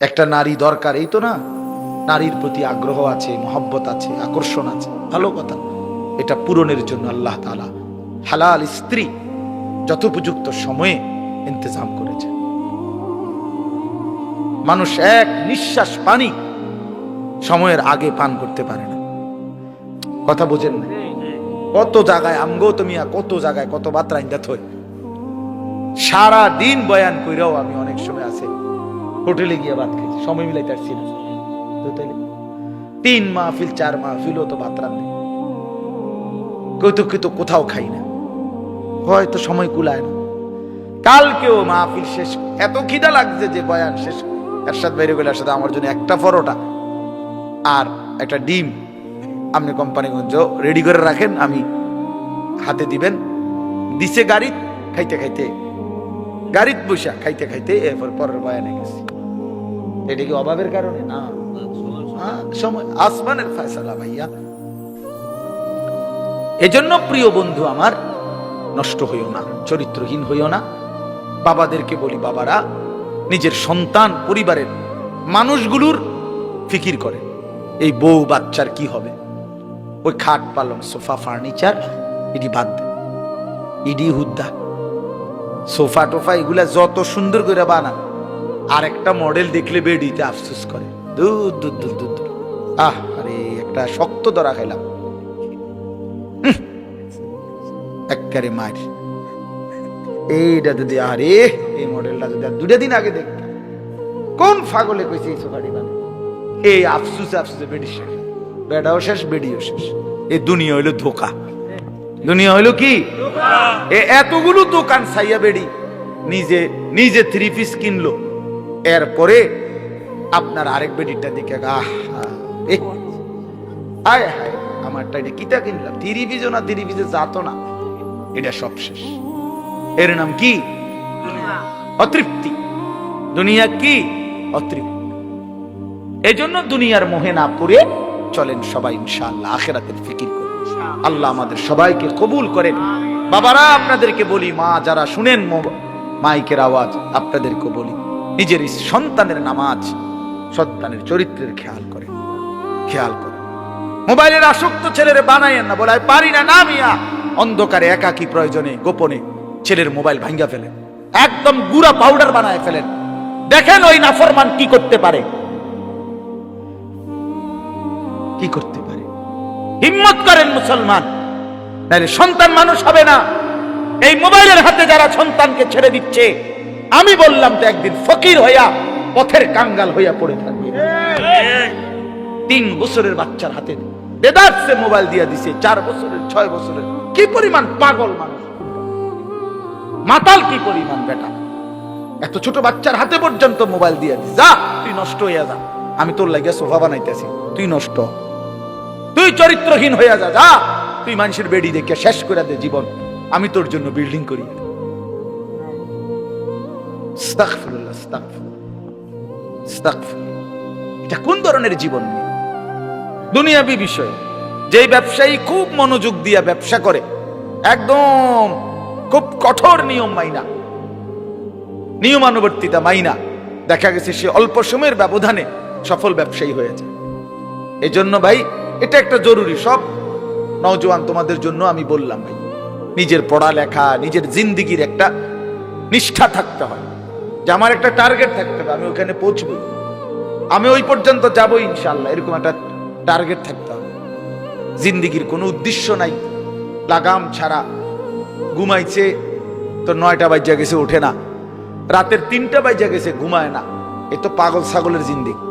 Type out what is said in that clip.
একটা নারী দরকার, এই তো না, নারীর প্রতি আগ্রহ আছে, মহব্বত আছে, আকর্ষণ আছে, ভালো কথা। এটা পূরণের জন্য আল্লাহ তাআলা হালাল স্ত্রী যথোপযুক্ত সময়ে ইন্তজাম করেছে। মানুষ এক নিঃশ্বাস পানি সময়ের আগে পান করতে পারে না। কথা বোঝেন না? কত জায়গায় আমগো তুমি, কত জায়গায় কত বাত্রা ইন্দাত হয়, সারা দিন বয়ান কইরাও আমি অনেক সময় আছে হোটেলে গিয়ে ভাত খাইছি, সময় মিলাইতে পারছি না। তো তাইলে 3 মাহফিল 4 মাহফিলও তো বাত্রা নেই, কৌতুক কোথাও খাই না, হয়তো সময় কুলায় না। কালকেও মাহফিল শেষ, এত খিদা লাগছে যে বয়ান শেষ, এরশাদ বাইরে গেলে এরশাদ আমার জন্য একটা পরোটা আর একটা ডিম আপনি কোম্পানিগঞ্জ রেডি করে রাখেন, আমি হাতে দিবেন। দিছে গাড়ি, খাইতে খাইতে গাড়িত বসা খাইতে খাইতে এরপর পরের বয়ানে গেছি। এটা কি অভাবের কারণে? না, সময় আসমানের ফয়সালা ভাইয়া। এজন্য প্রিয় বন্ধু আমার, নষ্ট হইও না, চরিত্রহীন হইও না। বাবাদেরকে বলি, বাবারা নিজের সন্তান পরিবারের মানুষগুলোর ফিকির করে, এই বউ বাচ্চার কি হবে, ওই খাট পালং সোফা ফার্নিচার এটি বাদ দেন, ইডি হুদ্দা সোফা টোফা এগুলা যত সুন্দর করে বানান, আর একটা মডেল দেখলে বেডিতে আফসোস করে, দূর দূর দূর দূর দূর, আহ আরে একটা শক্ত ধরা খাইলাম একবারে মার। এইটা যদি, আরে এই মডেলটা যদি 2 দিন আগে দেখ, কোন ফাগলে কইছে এই সোফাটি বানায়, এই আফসুসে আফসুসে বেডি শেষ, বেডাও শেষ বেডিও শেষ। এই দুনিয়া হইলো ধোকা, দুনিয়া হইলো কি এতগুলো দোকান সাইয়া বেডি নিজে নিজে 3 পিস কিনলো, এরপরে আপনার আরেক বেডিটা দেখে আয় হায় আমারটা এটা কিতা কিনলাম, 3 পিসও না 3 পিসে যাতো না, এটা সব শেষ। এর নাম কি? অতৃপ্তি। দুনিয়া কি? অতৃপ্তি। এজন্য দুনিয়ার মোহে না পড়ে চলেন সবাই ইনশাআল্লাহ আখিরাতের ফিকির করে। আল্লাহ আমাদের সবাইকে কবুল করেন। বাবারা আপনাদেরকে বলি, মা যারা শুনেন মাইকের আওয়াজ, আপনাদেরকে বলি, নিজের সন্তানের নামাজ, সন্তানের চরিত্রের খেয়াল করেন, খেয়াল করেন। মোবাইলের আসক্ত ছেলেরে বানাইয়েন না, বলায় পারি না, না মিয়া, অন্ধকারে একাকী প্রয়োজনে গোপনে ছেলের মোবাইল ভাঙ্গা ফেলেন, একদম গুড়া পাউডার বানায় ফেলেন, দেখেন ওই নাফরমান কি করতে পারে, কি করতে পারে। হিম্মত করেন মুসলমান, নাহলে সন্তান মানুষ হবে না। এই মোবাইলের হাতে যারা সন্তানকে ছেড়ে দিচ্ছে, আমি বললাম তো একদিন ফকির হইয়া পথের কাঙ্গাল হইয়া পড়ে থাকবে। 3 বছরের বাচ্চার হাতে দেদারসে মোবাইল দিয়া দিছে, 4 বছরের 6 বছরের, কি পরিমাণ পাগল মানুষ, মাতাল কি পরিমাণ বেটা, এত ছোট বাচ্চার হাতে পর্যন্ত মোবাইল দিয়া দিছে। যা তুই নষ্ট হইয়া যা, আমি তোর লাগিয়া সোফা বানাইতেছি, তুই নষ্ট, তুই চরিত্রহীন হইয়া যা, যা তুই মানুষের বেডি দেখে শেষ করে দে জীবন, আমি তোর জন্য বিল্ডিং করি। আস্তাগফিরুল্লাহ, আস্তাগফিরুল্লাহ, আস্তাগফিরুল্লাহ। এটা কোন ধরনের জীবন? দুনিয়াবি বিষয়। যে ব্যবসায়ী খুব মনোযোগ দিয়া ব্যবসা করে, একদম খুব কঠোর নিয়ম মাইনা, নিয়মানুবর্তিতা মাইনা, দেখা গেছে সে অল্প সময়ের ব্যবধানে সফল ব্যবসায়ী হয়ে যায়। এজন্য ভাই এটা একটা জরুরি, সব নওজোয়ান তোমাদের জন্য আমি বললাম ভাই, নিজের পড়ালেখা, নিজের জিন্দিগির একটা নিষ্ঠা থাকতে হয়, যে আমার একটা টার্গেট থাকতে হবে, আমি ওখানে পৌঁছবই, আমি ওই পর্যন্ত যাবো ইনশাআল্লাহ, এরকম একটা টার্গেট থাকতে হবে। জিন্দিগির কোনো উদ্দেশ্য নাই, লাগাম ছাড়া ঘুমাইছে তো 9টা বাজে গেছে, ওঠে না, রাতের 3টা বাজে গেছে ঘুমায় না, এ তো পাগল ছাগলের জিন্দিগি।